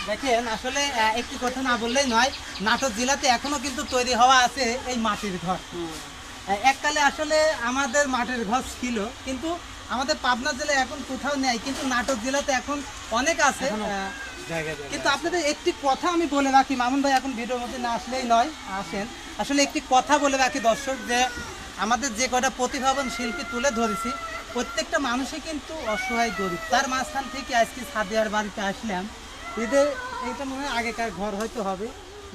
দেখেন আসলে একটি কথা না বললেই নয়, নাটোর জেলাতে এখনো কিন্তু তৈরি হওয়া আছে এই মাটির ঘর। এককালে আসলে আমাদের মাটির ঘর ছিল, কিন্তু আমাদের পাবনা জেলায় এখন কোথাও নেই, কিন্তু নাটোর জেলাতে এখন অনেক আছে। কিন্তু আপনাদের একটি কথা আমি বলে রাখি, মামুন ভাই এখন ভিডিওর মধ্যে না আসলেই নয়, আসেন। আসলে একটি কথা বলে রাখি দর্শক, যে আমাদের যে কটা প্রতিভাবান শিল্পী তুলে ধরেছি, প্রত্যেকটা মানুষই কিন্তু অসহায় গরিব। তার মাঝখান থেকে আজকে সাদিয়ার বাড়িতে আসলাম, এদের এইটা মনে হয় আগেকার ঘর হয়তো হবে।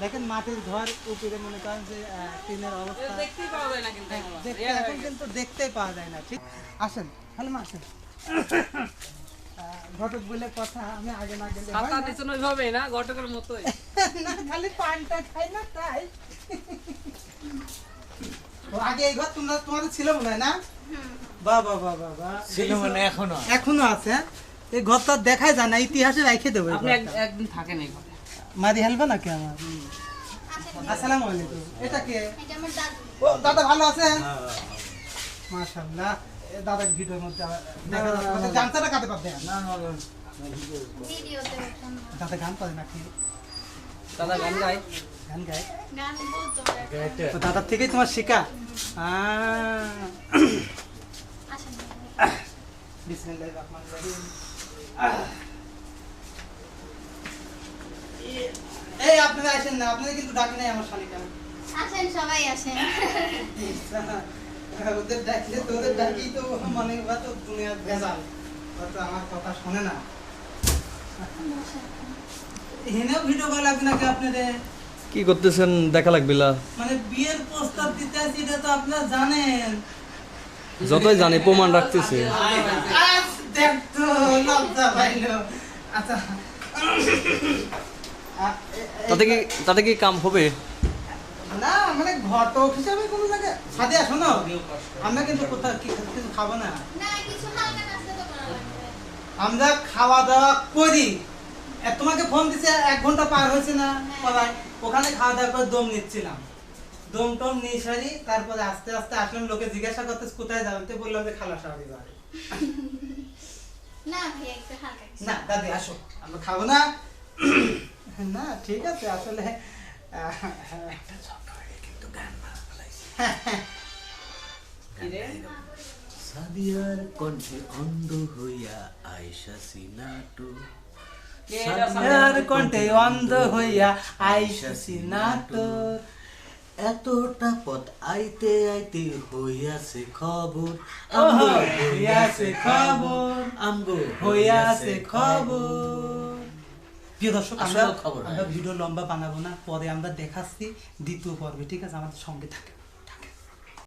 দেখেন মাটির ঘর, উপরে মনে করেন যে টিনের অবস্থা দেখতেই পাওয়া যায় না, কিন্তু এখন কিন্তু দেখতেই পাওয়া যায় না। ঠিক আসেন, হ্যালো মা আসেন। ঘটক বলে কথা, আমি আগে না গেলে ছাতা দিছেন ওইভাবেই না, ঘটকের মতোই না, খালি পানটা খাই না তাই। ও আগে এই ঘর তোমাদের ছিল মনে হয় না? বাবা বাবা বাবা ছিল মানে এখনো আছে। এই ঘরটা দেখাই যায় না, ইতিহাসে রেখে দেবো। আপনি একদিন থাকেন এই ঘরে। মারি হেলবে নাকি আমার? আসসালামু আলাইকুম। এটা কে? ও দাদা ভালো আছেন? মাশাআল্লাহ। দাদা ভিডিওর মধ্যে দেখা যাচ্ছে, জানতাটা কাটে পারতে না। দাদা গান করে নাকি? দাদা গান গায়? গান গায়? তো দাদার থেকেই তোমার শেখা? বিসমিল্লাহির রহমানির রহিম। এই আপনারা আসেন না, আপনারা কিন্তু ডাকি নাই আমার শালিকা। আসেন, সবাই আসেন। ওদের ডাকলে তো ওদের ডাকি তো মনে হয় তো দুনিয়ার ভেজাল, হয়তো আমার কথা শোনে না। হেনেও ভিডিও কল লাগবে নাকি আপনাদের? কি করতেছেন দেখা লাগবিলা? মানে বিয়ের প্রস্তাব দিতে আসি, এটা তো আপনারা জানেন। যতই জানি প্রমাণ রাখতেছে। দেখ তো লজ্জা পাইলো। আচ্ছা তাতে কি কাম হবে? না মানে ঘটক হিসাবে কোনো লাগে। সাদিয়া শোনো, আমরা কিন্তু কোথাও কিছু খাবো না, কিছু হালকা নাস্তা তো করা লাগবে। আমরা খাওয়া দাওয়া করি। তোমাকে ফোন দিছে 1 ঘন্টা পার হয়েছে না সবাই, ওখানে খাওয়া দাওয়া করে দম নিচ্ছিলাম। দম টম নিয়ে সারি, তারপরে আস্তে আস্তে আসলাম। লোকে জিজ্ঞাসা করতে কোথায় যাবেন, তো বললাম যে খালা শাড়ি বাড়ি। না ভাই, একটু হালকা কিছু। না দাদি আসো, আমরা খাবো না। না ঠিক আছে, আসলে কিন্তু গান সাদিয়ার কণ্ঠে অন্ধ হইয়া আয়েশা সিনাটো, সাদিয়ার কণ্ঠে অন্ধ হইয়া আয়েশা সিনাটো, এতটা পথ আইতে আইতে হইয়াছে খবর, হইয়াছে খবর, আমগো হইয়াছে খবর। প্রিয় দর্শক, আমরা খবর ভিডিও লম্বা বানাবো না, পরে আমরা দেখাচ্ছি দ্বিতীয় পর্বে। ঠিক আছে, আমাদের সঙ্গে থাকে।